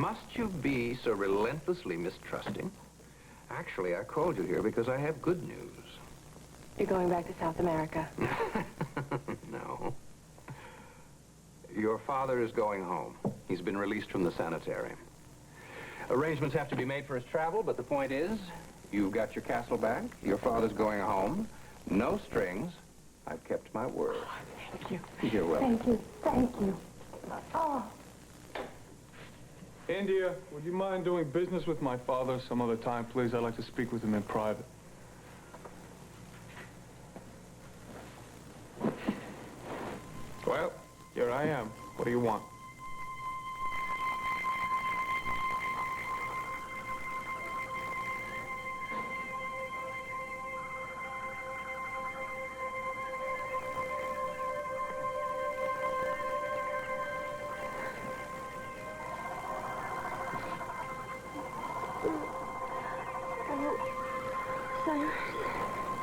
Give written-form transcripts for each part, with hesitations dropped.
Must you be so relentlessly mistrusting? Actually, I called you here because I have good news. You're going back to South America. No. Your father is going home. He's been released from the sanitarium. Arrangements have to be made for his travel, but the point is, you've got your castle back. Your father's going home. No strings. I've kept my word. Oh, thank you. You're welcome. Thank you. Thank you. Oh. India, would you mind doing business with my father some other time, please? I'd like to speak with him in private. Well, here I am. What do you want?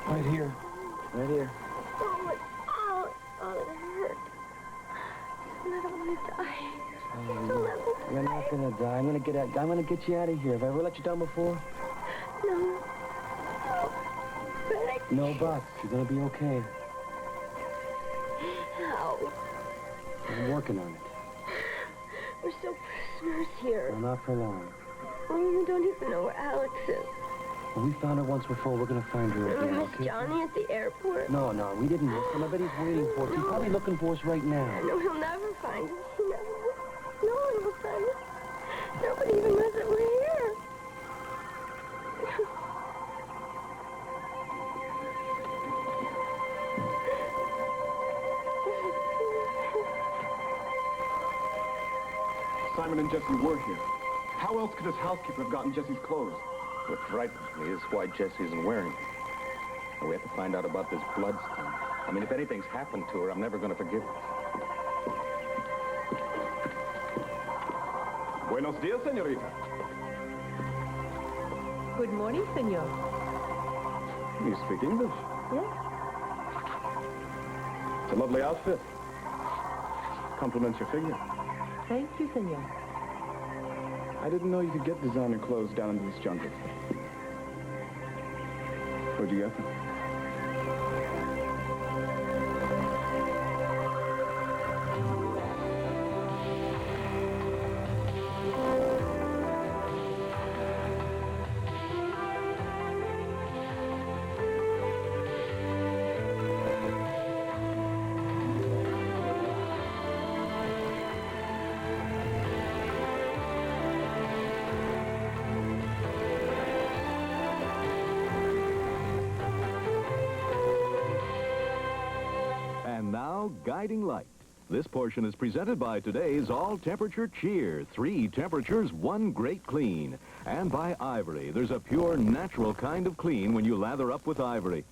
Right here. Right here. Oh, it hurt. I don't want to die. You're not gonna die. I'm gonna get you out of here. Have I ever let you down before? No. No buts. You're gonna be okay. How? I'm working on it. We're still prisoners here. Well, not for long. We don't even know where Alex is. Well, we found her once before. We're gonna find her We again, missed okay? Johnny at the airport. No, we didn't miss him. I bet he's waiting for us. He's probably looking for us right now. No, he'll never find us. He never will. No one will find us. Nobody even knows that we're here. Simon and Jesse were here. How else could this housekeeper have gotten Jesse's clothes? What frightens me is why Jessie isn't wearing them. And we have to find out about this blood stain. I mean, if anything's happened to her, I'm never going to forgive her. Buenos dias, señorita. Good morning, senor. You speak English? Yes. It's a lovely outfit. Compliments your figure. Thank you, senor. I didn't know you could get designer clothes down in this jungle. Where'd you get them? And now, Guiding Light. This portion is presented by today's all-temperature cheer. 3 temperatures, 1 great clean. And by Ivory. There's a pure, natural kind of clean when you lather up with Ivory.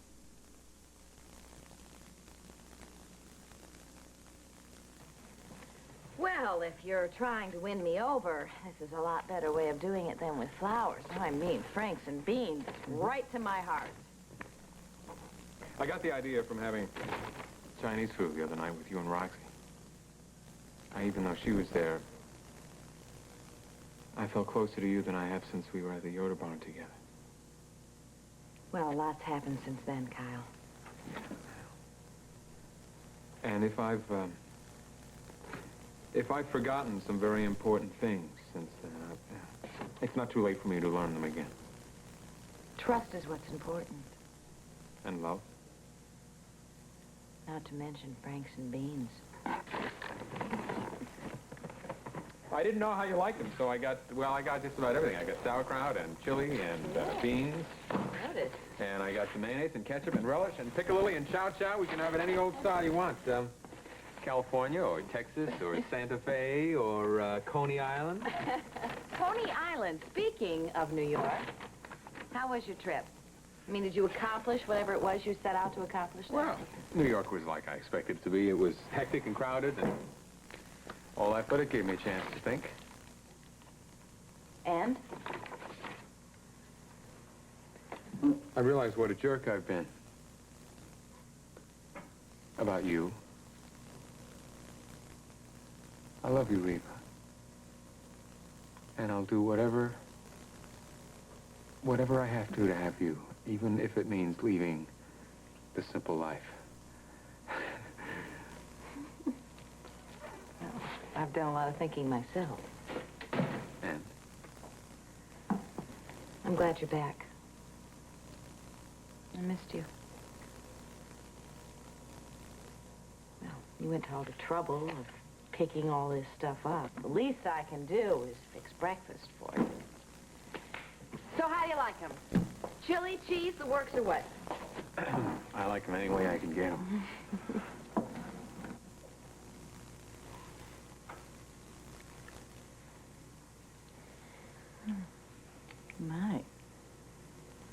Well, if you're trying to win me over, this is a lot better way of doing it than with flowers. I mean, franks and beans, right to my heart. I got the idea from having Chinese food the other night with you and Roxy. Even though she was there, I felt closer to you than I have since we were at the Yoder barn together. Well, a lot's happened since then, Kyle. And if I've forgotten some very important things since then, it's not too late for me to learn them again. Trust is what's important. And love? Not to mention franks and beans. I didn't know how you liked them, so I got just about everything. I got sauerkraut and chili and beans. Noted. And I got some mayonnaise and ketchup and relish and piccalilli and chow chow. We can have it any old style you want. California or Texas or Santa Fe or Coney Island. Coney Island, speaking of New York, how was your trip? I mean, did you accomplish whatever it was you set out to accomplish there? Well, New York was like I expected it to be. It was hectic and crowded and all that, but it gave me a chance to think. And? I realized what a jerk I've been. About you. I love you, Reva. And I'll do whatever I have to have you, even if it means leaving the simple life. Well, I've done a lot of thinking myself. And? I'm glad you're back. I missed you. Well, you went to all the trouble of picking all this stuff up. The least I can do is fix breakfast for you. So how do you like them? Chili, cheese, the works, or what? I like them any way I can get them. My.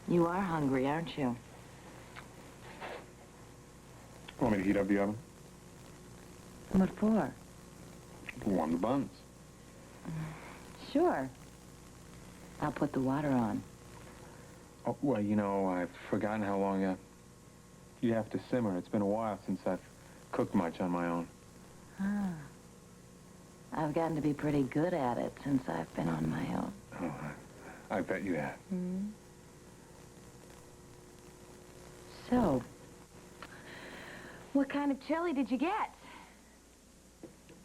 You are hungry, aren't you? Want me to heat up the oven? What for? Warm the buns. Sure. I'll put the water on. Oh, well, you know, I've forgotten how long you have to simmer. It's been a while since I've cooked much on my own. Ah. I've gotten to be pretty good at it since I've been on my own. Oh, I bet you have. So, what kind of chili did you get?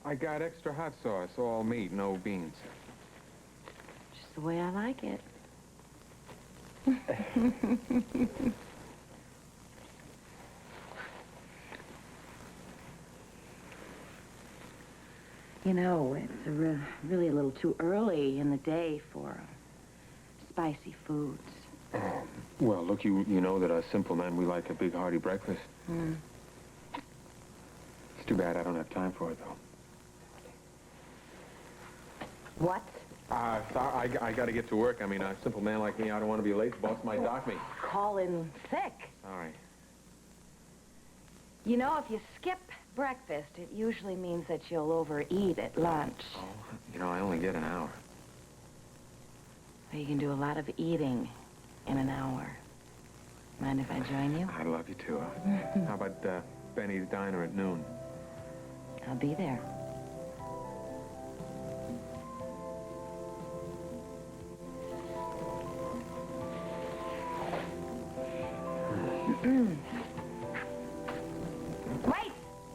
I got extra hot sauce, all meat, no beans. Just the way I like it. You know, it's really a little too early in the day for spicy foods. Well, look, you know that us simple men, we like a big hearty breakfast. It's too bad I don't have time for it, though. What? Sorry, I got to get to work. I mean, a simple man like me, I don't want to be late. The boss might dock me. Call in sick. Sorry. You know, if you skip breakfast, it usually means that you'll overeat at lunch. Oh, you know, I only get an hour. So you can do a lot of eating in an hour. Mind if I join you? I'd love you to. How about Benny's Diner at noon? I'll be there.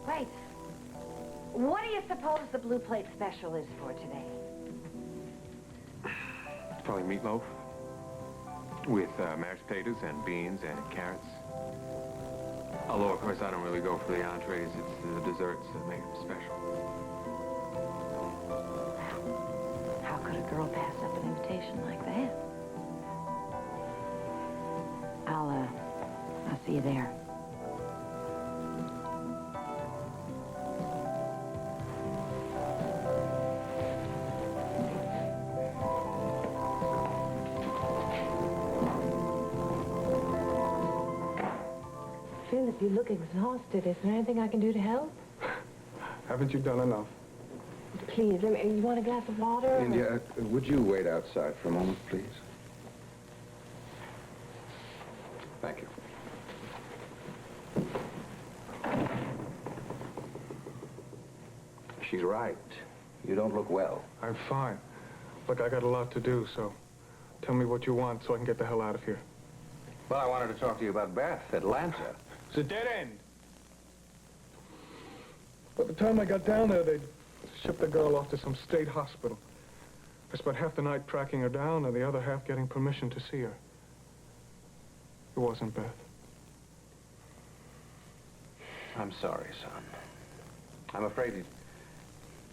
Wait. What do you suppose the blue plate special is for today? Probably meatloaf. With mashed potatoes and beans and carrots. Although, of course, I don't really go for the entrees. It's the desserts that make them special. How could a girl pass up an invitation like that? I'll see you there. Philip, you look exhausted. Is there anything I can do to help? Haven't you done enough? Please, you want a glass of water? India, would you wait outside for a moment, please? Thank you. She's right. You don't look well. I'm fine. Look, I got a lot to do, so tell me what you want so I can get the hell out of here. Well, I wanted to talk to you about Beth, Atlanta. It's a dead end. By the time I got down there, they'd shipped the girl off to some state hospital. I spent half the night tracking her down and the other half getting permission to see her. It wasn't Beth. I'm sorry, son. I'm afraid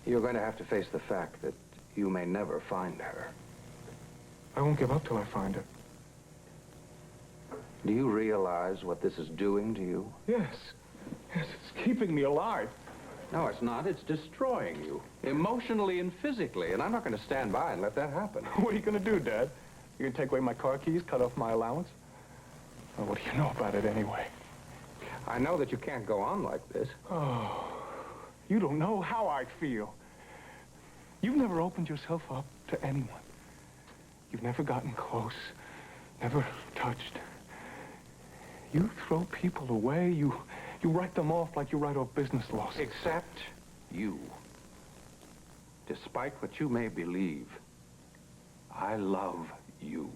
you're going to have to face the fact that you may never find her. I won't give up till I find her. Do you realize what this is doing to you? Yes. Yes, it's keeping me alive. No, it's not. It's destroying you, emotionally and physically, and I'm not going to stand by and let that happen. What are you going to do, Dad? You going to take away my car keys, cut off my allowance? Well, what do you know about it anyway? I know that you can't go on like this. Oh, you don't know how I feel. You've never opened yourself up to anyone. You've never gotten close, never touched. You throw people away, you write them off like you write off business losses. Except you. Despite what you may believe, I love you.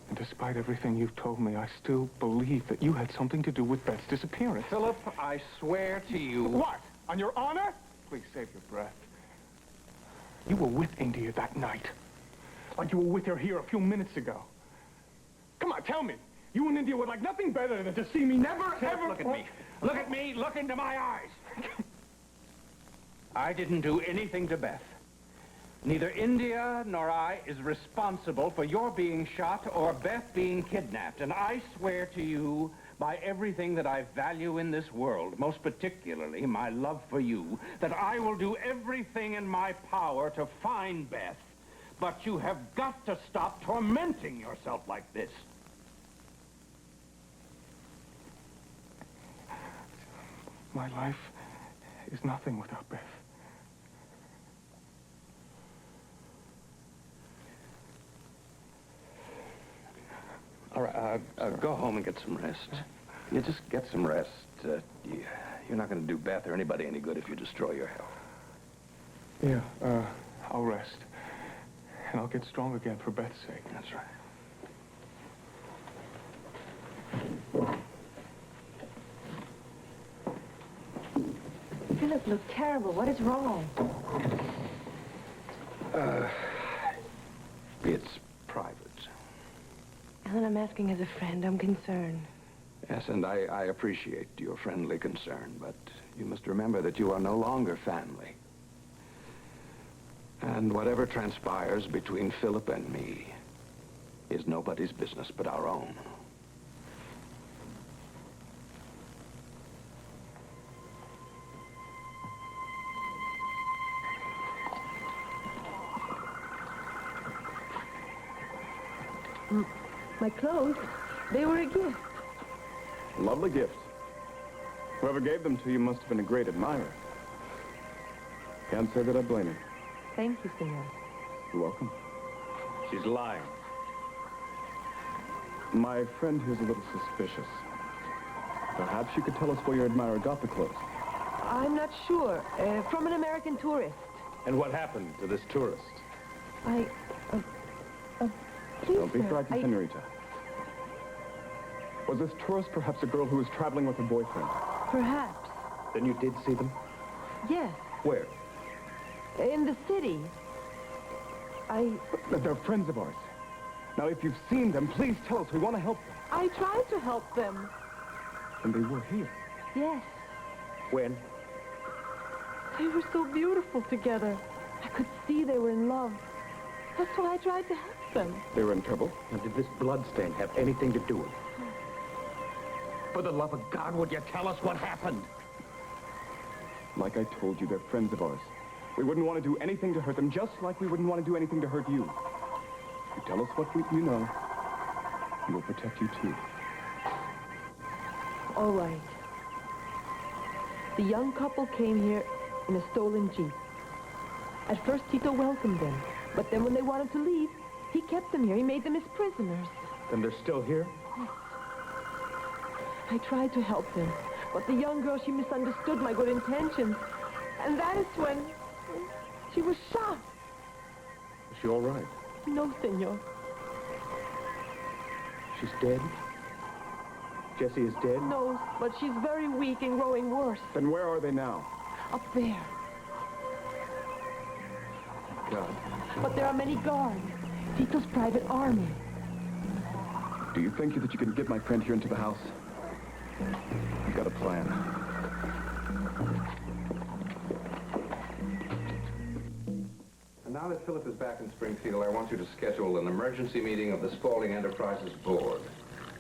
And despite everything you've told me, I still believe that you had something to do with Beth's disappearance. Philip, I swear to you... What? On your honor? Please save your breath. You were with India that night. Like you were with her here a few minutes ago. Come on, tell me. You and India would like nothing better than to see me never, ever... Look at me. Look at me. Look into my eyes. I didn't do anything to Beth. Neither India nor I is responsible for your being shot or Beth being kidnapped. And I swear to you, by everything that I value in this world, most particularly my love for you, that I will do everything in my power to find Beth. But you have got to stop tormenting yourself like this. My life is nothing without Beth. All right, go home and get some rest. You just get some rest. You're not going to do Beth or anybody any good if you destroy your health. Yeah, I'll rest. And I'll get strong again for Beth's sake. That's right. Philip looked terrible. What is wrong? It's private. Alan, I'm asking as a friend. I'm concerned. Yes, and I appreciate your friendly concern, but you must remember that you are no longer family. And whatever transpires between Philip and me is nobody's business but our own. My clothes, they were a gift. Lovely gift. Whoever gave them to you must have been a great admirer. Can't say that I blame him. Thank you, senor. You're welcome. She's lying. My friend here's a little suspicious. Perhaps you could tell us where your admirer got the clothes. I'm not sure. From an American tourist. And what happened to this tourist? Please, Don't be sir, frightened, senorita. Was this tourist perhaps a girl who was traveling with her boyfriend? Perhaps. Then you did see them? Yes. Where? In the city. But they're friends of ours. Now, if you've seen them, please tell us. We want to help them. I tried to help them. And they were here. Yes. When? They were so beautiful together. I could see they were in love. That's why I tried to help them. They were in trouble? Now, did this bloodstain have anything to do with it? For the love of God, would you tell us what happened? Like I told you, they're friends of ours. We wouldn't want to do anything to hurt them, just like we wouldn't want to do anything to hurt you. If you tell us what you know, we will protect you too. All right. The young couple came here in a stolen Jeep. At first, Tito welcomed them. But then when they wanted to leave, he kept them here. He made them his prisoners. Then they're still here? Yes. I tried to help them. But the young girl, she misunderstood my good intentions. And that is when she was shot. Is she all right? No, senor. She's dead? Jessie is dead? No, but she's very weak and growing worse. Then where are they now? Up there. God. But there are many guards. Tito's private army. Do you think that you can get my friend here into the house? I've got a plan. And now that Philip is back in Springfield, I want you to schedule an emergency meeting of the Spaulding Enterprises Board.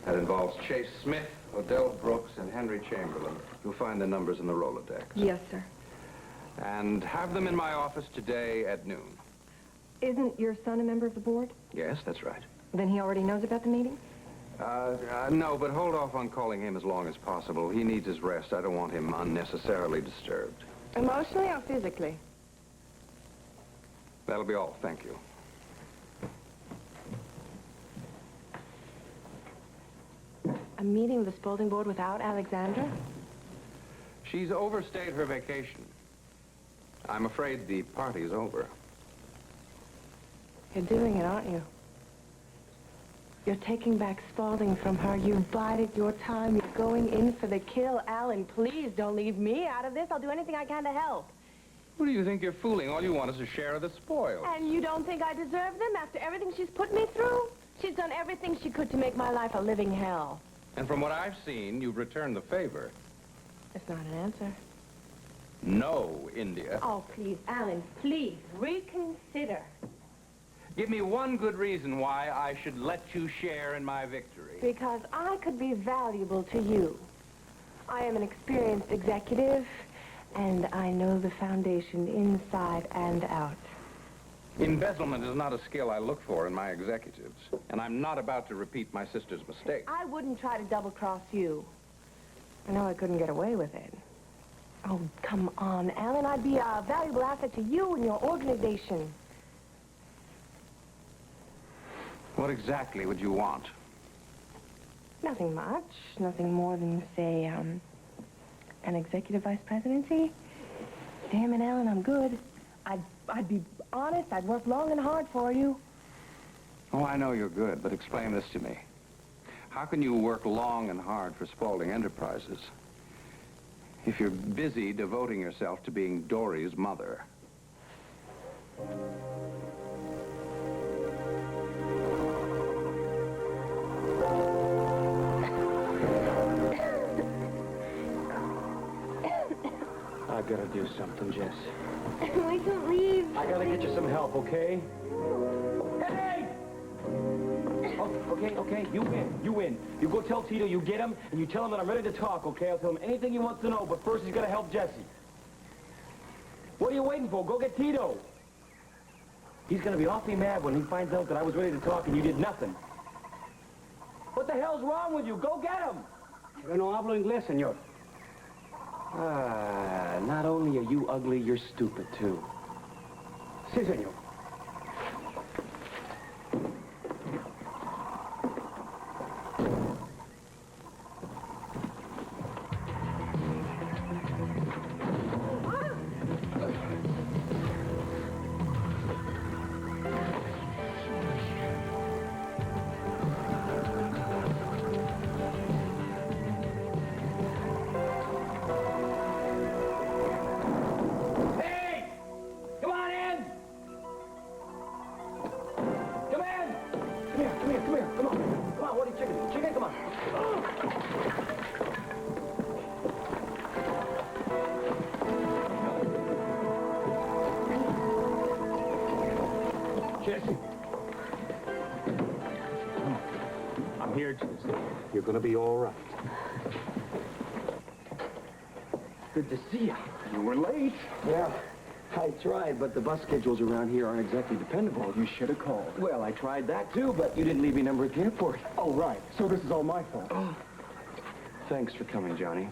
That involves Chase Smith, Odell Brooks, and Henry Chamberlain. You'll find the numbers in the Rolodex. Yes, sir. And have them in my office today at noon. Isn't your son a member of the board? Yes, that's right. Then he already knows about the meeting? No, but hold off on calling him as long as possible. He needs his rest. I don't want him unnecessarily disturbed. Emotionally or physically? That'll be all. Thank you. A meeting of the Spaulding Board without Alexandra? She's overstayed her vacation. I'm afraid the party's over. You're doing it, aren't you? You're taking back Spaulding from her. You've bided your time. You're going in for the kill. Alan, please don't leave me out of this. I'll do anything I can to help. Who do you think you're fooling? All you want is a share of the spoils. And you don't think I deserve them after everything she's put me through? She's done everything she could to make my life a living hell. And from what I've seen, you've returned the favor. That's not an answer. No, India. Oh, please, Alan, please, reconsider. Give me one good reason why I should let you share in my victory. Because I could be valuable to you. I am an experienced executive, and I know the foundation inside and out. Embezzlement is not a skill I look for in my executives, and I'm not about to repeat my sister's mistake. I wouldn't try to double-cross you. I know I couldn't get away with it. Oh, come on, Alan. I'd be a valuable asset to you and your organization. What exactly would you want? Nothing much. Nothing more than, say, an executive vice presidency. Damn it, Alan, I'm good. I'd be honest. I'd work long and hard for you. Oh, I know you're good, but explain this to me. How can you work long and hard for Spaulding Enterprises if you're busy devoting yourself to being Dory's mother? I gotta do something, Jess. We can leave. I gotta get you some help, okay? Hey! Oh, okay, you win. You go tell Tito you get him, and you tell him that I'm ready to talk, okay? I'll tell him anything he wants to know, but first he's gotta help Jesse. What are you waiting for? Go get Tito. He's gonna be awfully mad when he finds out that I was ready to talk and you did nothing. What the hell's wrong with you? Go get him! Yo no hablo inglés, señor. Ah, not only are you ugly, you're stupid, too. Sí, señor. Jesse. I'm here, Jesse. You're gonna be all right. Good to see you. You were late. Yeah, I tried, but the bus schedules around here aren't exactly dependable. You should have called. Well, I tried that too, but you didn't leave your number at the airport. Oh, right. So this is all my fault. Thanks for coming, Johnny.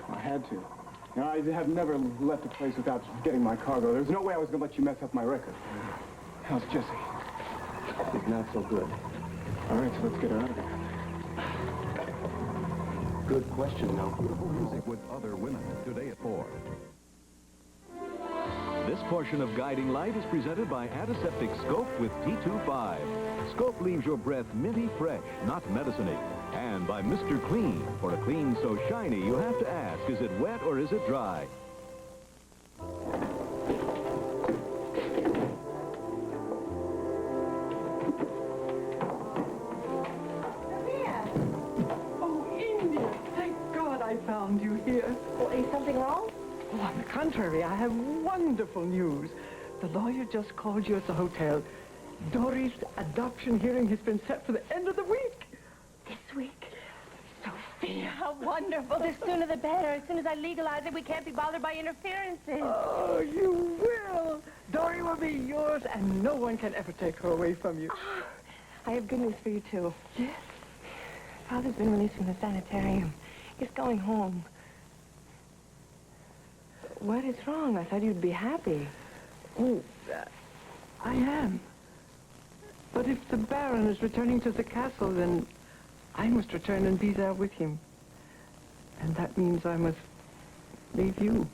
I had to. You know, I have never left a place without getting my cargo. There's no way I was going to let you mess up my record. How's Jesse? He's not so good. All right, so let's get her out of here. Good question, though. Music with other women, today at 4. This portion of Guiding Light is presented by Antiseptic Scope with T25. Scope leaves your breath minty fresh, not medicine-y. And by Mr. Clean. For a clean so shiny, you have to ask, is it wet or is it dry? I found you here. Well, is something wrong? Oh, on the contrary, I have wonderful news. The lawyer just called you at the hotel. Dory's adoption hearing has been set for the end of the week. This week? Sophia, how wonderful. The sooner the better. As soon as I legalize it, we can't be bothered by interferences. Oh, you will. Dory will be yours, and no one can ever take her away from you. Oh, I have good news for you, too. Yes? Father's been released from the sanitarium. He's going home. What is wrong? I thought you'd be happy. Oh, I am. But if the Baron is returning to the castle, then I must return and be there with him. And that means I must leave you.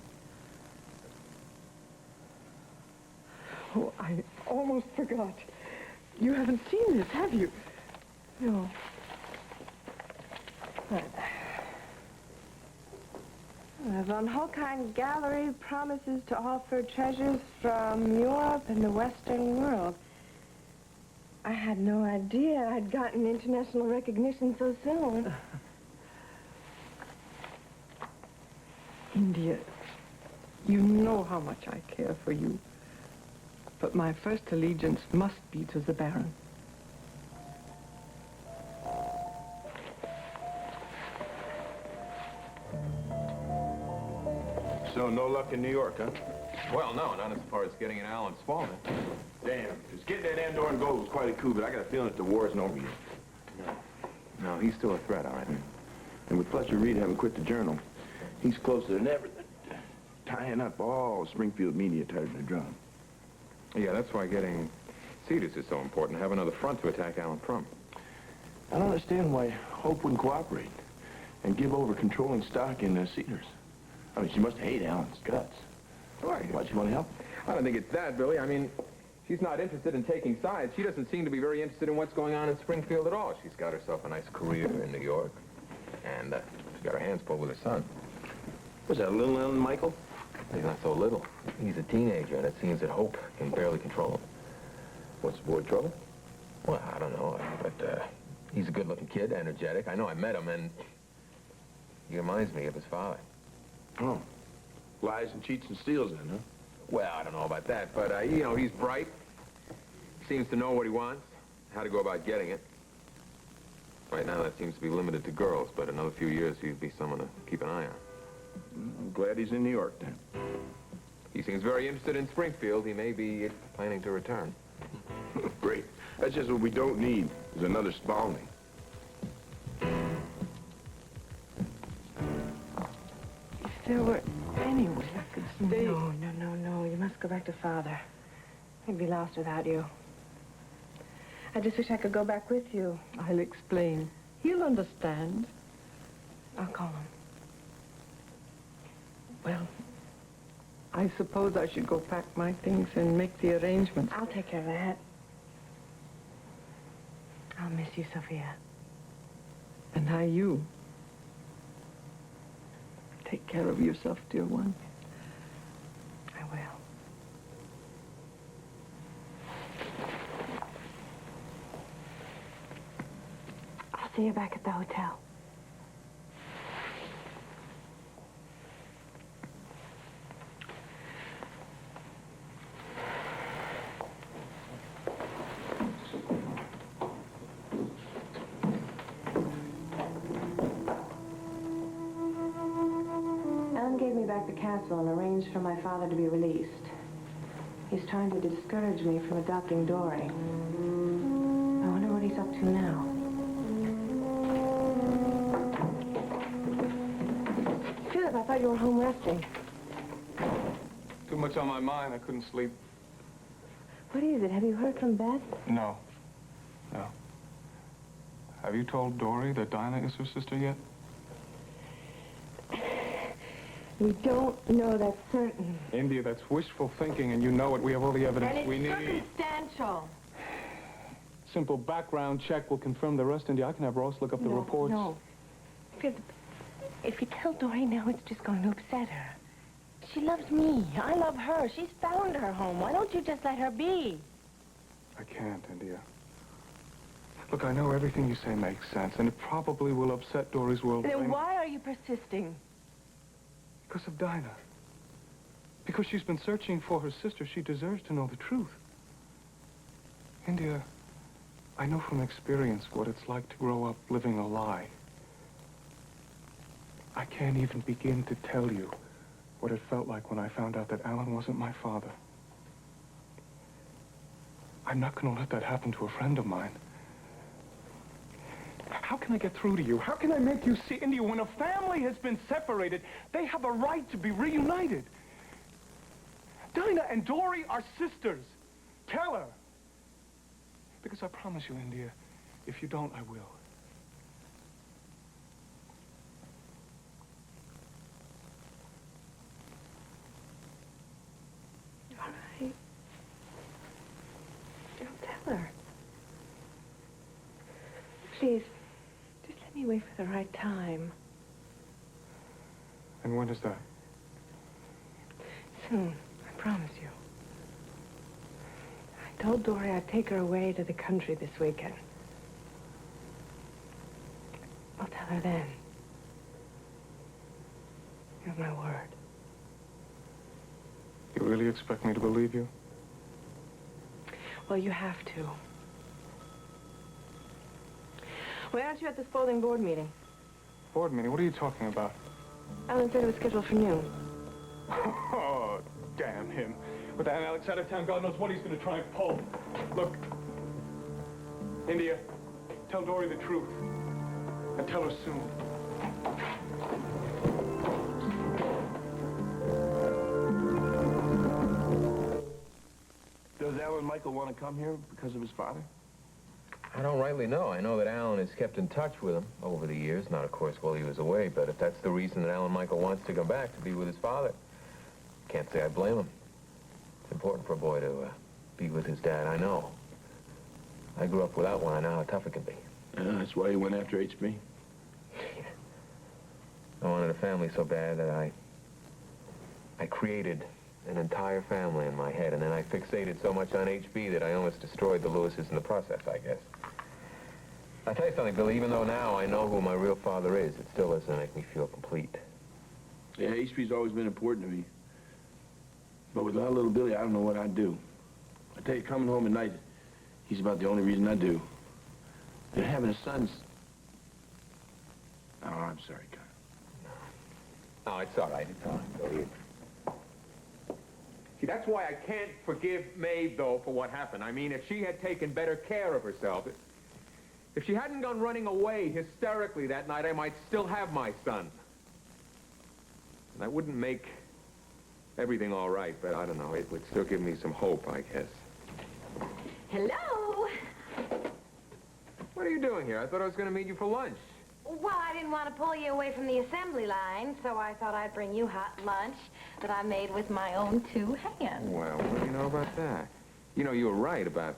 Oh, I almost forgot. You haven't seen this, have you? No. But the Von Holkein Gallery promises to offer treasures from Europe and the Western world. I had no idea I'd gotten international recognition so soon. India, you know how much I care for you. But my first allegiance must be to the Baron. So no luck in New York, huh? Well, no, not as far as getting an Alan Spaulding. Damn, just getting that Andor and gold was quite a coup, but I got a feeling that the war isn't over yet. No, he's still a threat, all right. And with Fletcher Reed having quit the Journal, he's closer than ever. Tying up all Springfield media tied to the drum. Yeah, that's why getting Cedars is so important. Have another front to attack Alan from. I don't understand why Hope wouldn't cooperate and give over controlling stock in Cedars. I mean, she must hate Alan's guts. Why'd she want to help? I don't think it's that, Billy. I mean, she's not interested in taking sides. She doesn't seem to be very interested in what's going on in Springfield at all. She's got herself a nice career in New York, and she's got her hands full with her son. Was that little Ellen Michael? He's not so little. He's a teenager, and it seems that Hope can barely control him. What's the boy, trouble? Well, I don't know, but he's a good-looking kid, energetic. I know I met him, and he reminds me of his father. Oh. Lies and cheats and steals then, huh? Well, I don't know about that, but, you know, he's bright. Seems to know what he wants, how to go about getting it. Right now, that seems to be limited to girls, but another few years, he'd be someone to keep an eye on. I'm glad he's in New York, then. He seems very interested in Springfield. He may be planning to return. Great. That's just what we don't need, is another Spaulding. If there were any way I could stay... No. You must go back to Father. I'd be lost without you. I just wish I could go back with you. I'll explain. He'll understand. I'll call him. Well, I suppose I should go pack my things and make the arrangements. I'll take care of that. I'll miss you, Sophia. And I you. Take care of yourself, dear one. I will. I'll see you back at the hotel. Alan gave me back the castle and arranged for my father to be released. He's trying to discourage me from adopting Dory. I wonder what he's up to now. Philip, I thought you were home resting. Too much on my mind. I couldn't sleep. What is it? Have you heard from Beth? No. Have you told Dory that Dinah is her sister yet? We don't know that's certain. India, that's wishful thinking, and you know it. We have all the evidence And it's we need. circumstantial. Simple background check will confirm the rest, India. I can have Ross look up the reports. No. Philip, if you tell Dory now, it's just going to upset her. She loves me. I love her. She's found her home. Why don't you just let her be? I can't, India. Look, I know everything you say makes sense, and it probably will upset Dory's world. Then why are you persisting? Because of Dinah. Because she's been searching for her sister. She deserves to know the truth. India, I know from experience what it's like to grow up living a lie. I can't even begin to tell you what it felt like when I found out that Alan wasn't my father. I'm not going to let that happen to a friend of mine. How can I get through to you? How can I make you see, India, when a family has been separated, they have a right to be reunited. Dinah and Dory are sisters. Tell her. Because I promise you, India, if you don't, I will. All right. Don't tell her. please, just let me wait for the right time. And when is that? Soon, I promise you. I told Dory I'd take her away to the country this weekend. I'll tell her then. You have my word. You really expect me to believe you? Well, you have to. Why aren't you at this folding board meeting? Board meeting? What are you talking about? Alan said it was scheduled for noon. Oh, damn him. With that Alex out of town, God knows what he's going to try and pull. Look, India, tell Dory the truth. And tell her soon. Does Alan Michael want to come here because of his father? I don't rightly know. I know that Alan has kept in touch with him over the years. Not, of course, while he was away, but if that's the reason that Alan Michael wants to come back to be with his father, can't say I blame him. It's important for a boy to be with his dad, I know. I grew up without one. I know how tough it can be. Yeah, that's why he went after HB. I wanted a family so bad that I created an entire family in my head, and then I fixated so much on HB that I almost destroyed the Lewises in the process, I guess. I'll tell you something, Billy, even though now I know who my real father is, it still doesn't make me feel complete. Yeah, HB's always been important to me. But without little Billy, I don't know what I'd do. I tell you, coming home at night, he's about the only reason I do. And having a son's... Oh, I'm sorry, God. No, it's all right. It's all right, Billy. See, that's why I can't forgive Maeve, though, for what happened. I mean, if she had taken better care of herself, if she hadn't gone running away hysterically that night, I might still have my son. And that wouldn't make everything all right, but I don't know. It would still give me some hope, I guess. Hello? What are you doing here? I thought I was going to meet you for lunch. Well, I didn't want to pull you away from the assembly line, so I thought I'd bring you hot lunch that I made with my own 2 hands. Well, what do you know about that? You know, you were right about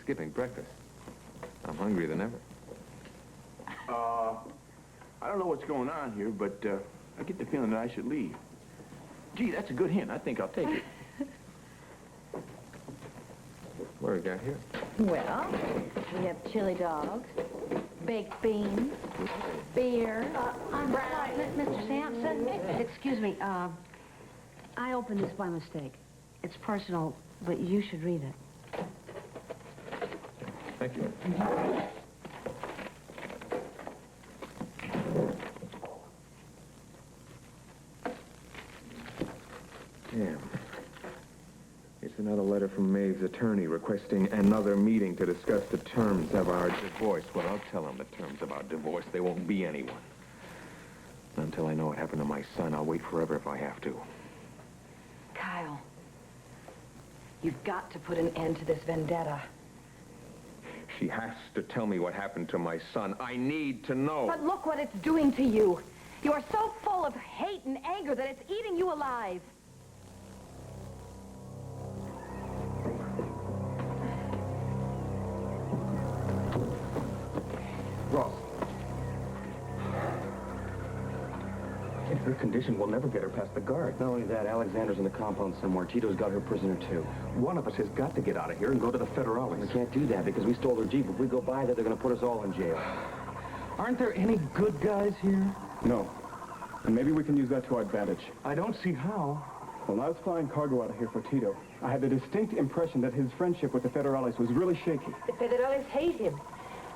skipping breakfast. I'm hungrier than ever. I don't know what's going on here, but I get the feeling that I should leave. Gee, that's a good hint. I think I'll take it. What do we got here? Well, we have chili dogs, baked beans, beer. I'm sorry, Mr. Sampson. Excuse me, I opened this by mistake. It's personal, but you should read it. Thank you. Damn. It's another letter from Maeve's attorney requesting another meeting to discuss the terms of our divorce. Well, I'll tell them the terms of our divorce. There won't be any one. Until I know what happened to my son, I'll wait forever if I have to. Kyle, you've got to put an end to this vendetta. She has to tell me what happened to my son. I need to know. But look what it's doing to you. You are so full of hate and anger that it's eating you alive. Ross. In her condition, we'll never get her past the guard. Not only that, Alexander's in the compound somewhere. Tito's got her prisoner, too. One of us has got to get out of here and go to the Federales. We can't do that because we stole her Jeep. If we go by there, they're going to put us all in jail. Aren't there any good guys here? No. And maybe we can use that to our advantage. I don't see how. When I was flying cargo out of here for Tito, I had the distinct impression that his friendship with the Federales was really shaky. The Federales hate him.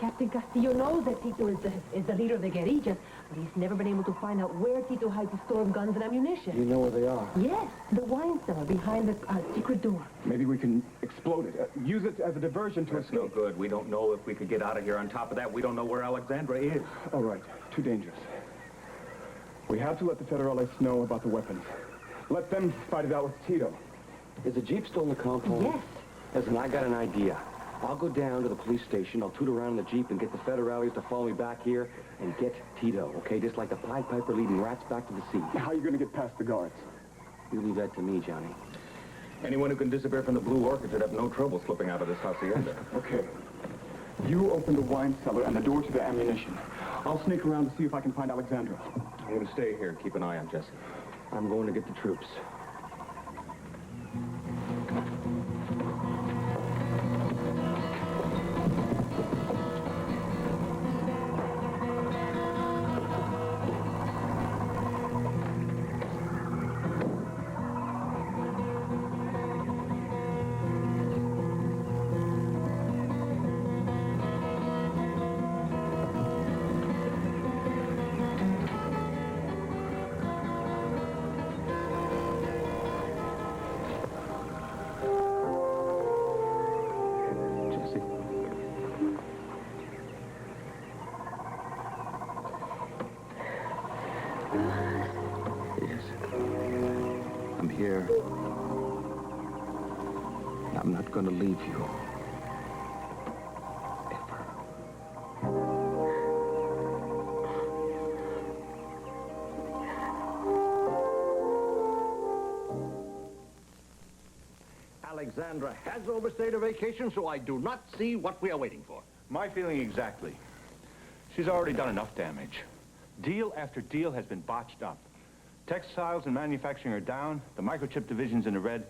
Captain Castillo knows that Tito is the leader of the guerrillas, but he's never been able to find out where Tito hides his store of guns and ammunition. You know where they are? Yes, the wine cellar behind the secret door. Maybe we can explode it. Use it as a diversion to That's escape. no good. We don't know if we could get out of here. On top of that, we don't know where Alexandra is. All right. Too dangerous. We have to let the Federales know about the weapons. Let them fight it out with Tito. Is the Jeep still in the compound? Yes. Listen, I got an idea. I'll go down to the police station, I'll toot around in the Jeep and get the Federales to follow me back here and get Tito, okay? Just like the Pied Piper leading rats back to the sea. How are you going to get past the guards? You leave that to me, Johnny. Anyone who can disappear from the Blue Orchid should have no trouble slipping out of this hacienda. Okay. You open the wine cellar and the door to the ammunition. I'll sneak around to see if I can find Alexandra. I'm going to stay here and keep an eye on Jesse. I'm going to get the troops. I'm here. I'm not going to leave you. Alexandra has overstayed her vacation, so I do not see what we are waiting for. My feeling exactly. She's already done enough damage. Deal after deal has been botched up. Textiles and manufacturing are down. The microchip division's in the red.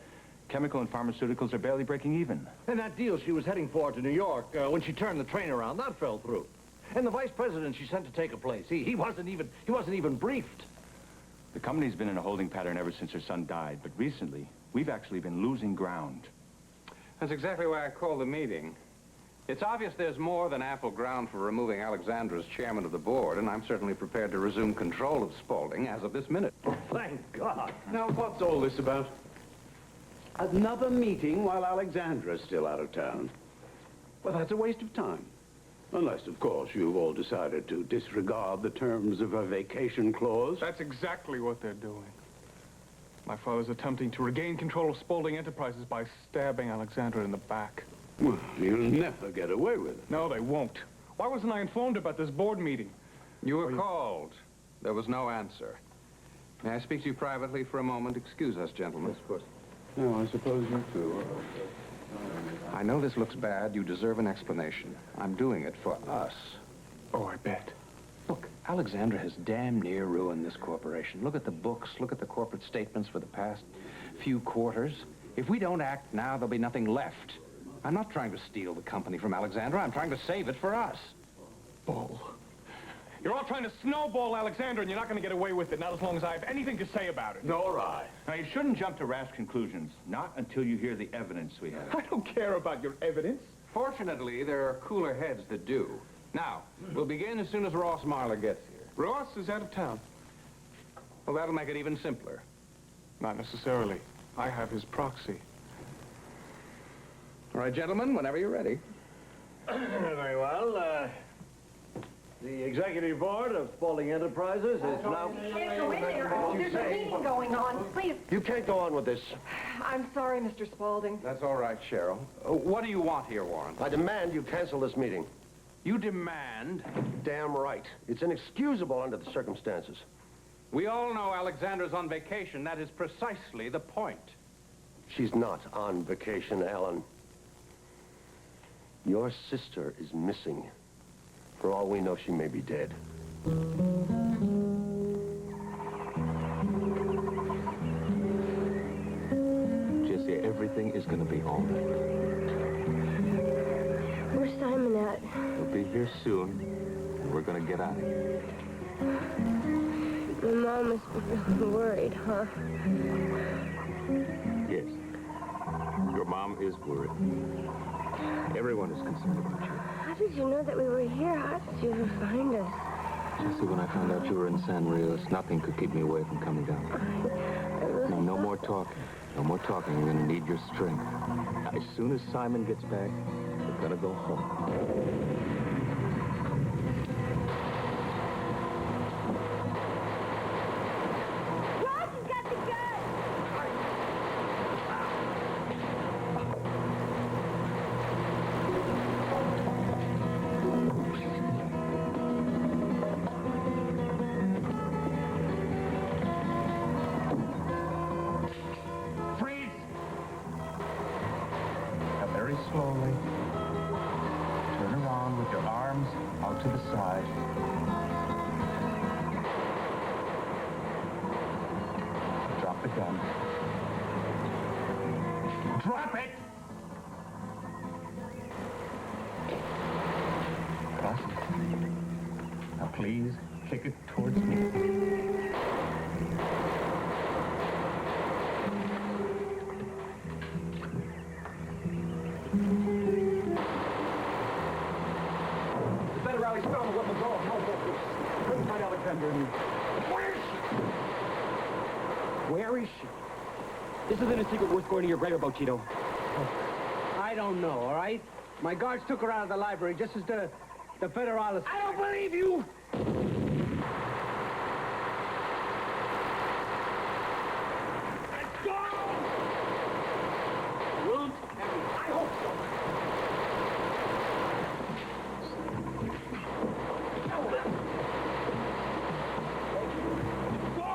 Chemical and pharmaceuticals are barely breaking even. And that deal she was heading for to New York, when she turned the train around, that fell through. And the vice president she sent to take her place, he wasn't even briefed. The company's been in a holding pattern ever since her son died, but recently, we've actually been losing ground. That's exactly why I called the meeting. It's obvious there's more than ample ground for removing Alexandra as chairman of the board, and I'm certainly prepared to resume control of Spaulding as of this minute. Thank God. Now, what's all this about? Another meeting while Alexandra's still out of town. Well, that's a waste of time. Unless, of course, you've all decided to disregard the terms of a vacation clause. That's exactly what they're doing. My father's attempting to regain control of Spaulding Enterprises by stabbing Alexandra in the back. Well, you'll never get away with it. No, they won't. Why wasn't I informed about this board meeting? You were called. There was no answer. May I speak to you privately for a moment? Excuse us, gentlemen. Yes, of course. No, I suppose you too. I know this looks bad. You deserve an explanation. I'm doing it for us. Oh, I bet. Look, Alexandra has damn near ruined this corporation. Look at the books. Look at the corporate statements for the past few quarters. If we don't act now, there'll be nothing left. I'm not trying to steal the company from Alexandra. I'm trying to save it for us. Bull. You're all trying to snowball Alexandra, and you're not going to get away with it, not as long as I have anything to say about it. Nor I. Now, you shouldn't jump to rash conclusions. Not until you hear the evidence we have. I don't care about your evidence. Fortunately, there are cooler heads that do. Now, we'll begin as soon as Ross Marler gets here. Ross is out of town. Well, that'll make it even simpler. Not necessarily. I have his proxy. All right, gentlemen, whenever you're ready. Very well. The executive board of Spaulding Enterprises is now... There's a meeting going on. Please. You can't go on with this. I'm sorry, Mr. Spaulding. That's all right, Cheryl. What do you want here, Warren? I demand you cancel this meeting. You demand? Damn right. It's inexcusable under the circumstances. We all know Alexandra's on vacation. That is precisely the point. She's not on vacation, Alan. Your sister is missing. For all we know, she may be dead. Jesse, everything is going to be all right. Where's Simon at? He'll be here soon, and we're going to get out of here. My mom must be really worried, huh? Yes. Your mom is worried. Everyone is concerned about you. How did you know that we were here? How did you ever find us? Jesse, when I found out you were in San Rios, nothing could keep me away from coming down. Now, no more talking. No more talking. You're going to need your strength. Now, as soon as Simon gets back, we're going to go home. Slowly. Turn around. Take your arms out to the side. Drop the gun. Drop it! Gracias. Now please, kick it towards me. The federales found what was all couldn't find Alexandra. Where is she? This isn't a secret worth going to your grave about, Tito. I don't know, all right? My guards took her out of the library just as the federales... I don't believe you! Let's go! Won't I hope so. Tell them. Go!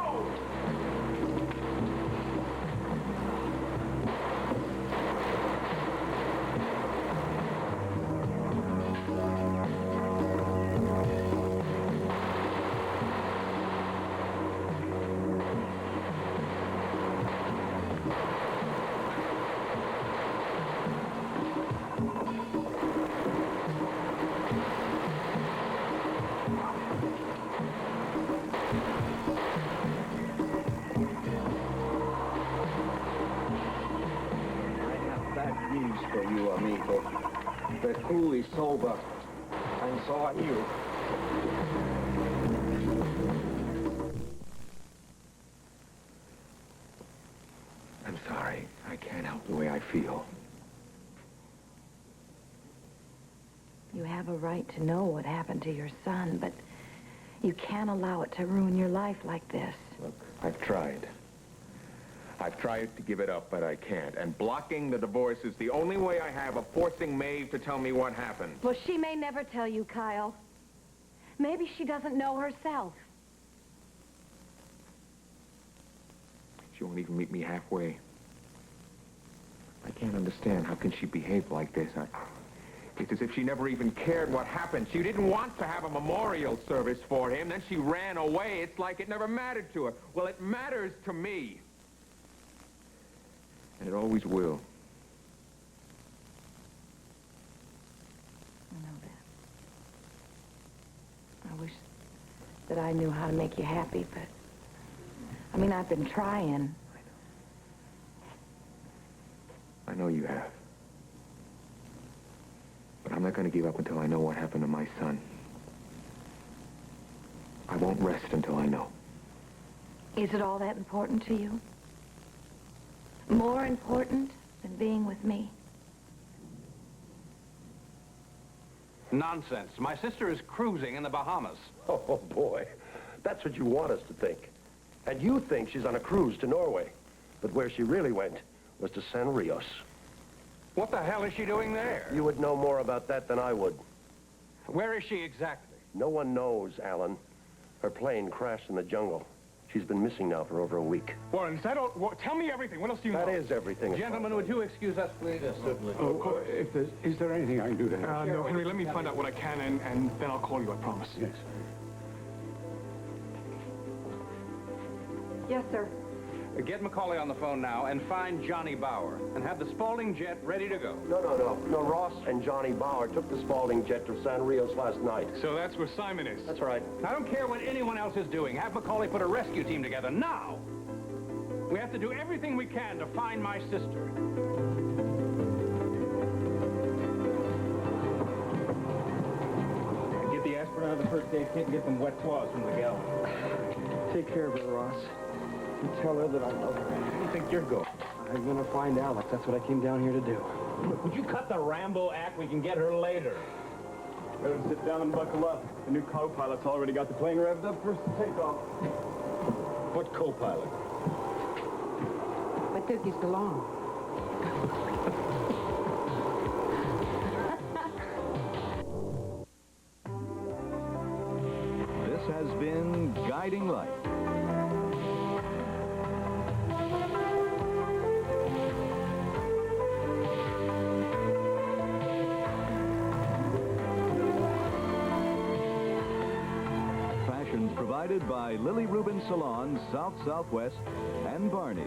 Bad news for you, amigo. The crew is sober, and so are you. I'm sorry. I can't help the way I feel. You have a right to know what happened to your son, but you can't allow it to ruin your life like this. Look, I've tried. I've tried to give it up, but I can't. And blocking the divorce is the only way I have of forcing Maeve to tell me what happened. Well, she may never tell you, Kyle. Maybe she doesn't know herself. She won't even meet me halfway. I can't understand. How can she behave like this? It's as if she never even cared what happened. She didn't want to have a memorial service for him. Then she ran away. It's like it never mattered to her. Well, it matters to me. And it always will. I know that. I wish that I knew how to make you happy, but... I mean, I've been trying. I know you have. But I'm not going to give up until I know what happened to my son. I won't rest until I know. Is it all that important to you? More important than being with me? Nonsense. My sister is cruising in the Bahamas. Oh, boy. That's what you want us to think. And you think she's on a cruise to Norway. But where she really went was to San Rios. What the hell is she doing there? You would know more about that than I would. Where is she exactly? No one knows, Alan. Her plane crashed in the jungle. She's been missing now for over a week. Warren, is that all? Tell me everything. What else do you know? That is everything. Gentlemen, would you excuse us, please? Yes, certainly. Is there anything I can do to help? No, Henry, let me find out what I can, and then I'll call you, I promise. Yes. Yes, sir. Get Macaulay on the phone now and find Johnny Bauer. And have the Spaulding jet ready to go. No, Ross and Johnny Bauer took the Spaulding jet to San Rios last night. So that's where Simon is? That's right. I don't care what anyone else is doing. Have Macaulay put a rescue team together now. We have to do everything we can to find my sister. Get the aspirin out of the first aid kit and get them wet claws from the gal. Take care of her, Ross. And tell her that I love her. Where do you think you're going? I'm gonna find Alex. That's what I came down here to do. Look, would you cut the Rambo act? We can get her later. Better sit down and buckle up. The new co-pilot's already got the plane revved up for takeoff. What co-pilot? I took you so long. This has been Guiding Light. decorations provided by Lily Rubin Salons, South Southwest, and Barney's.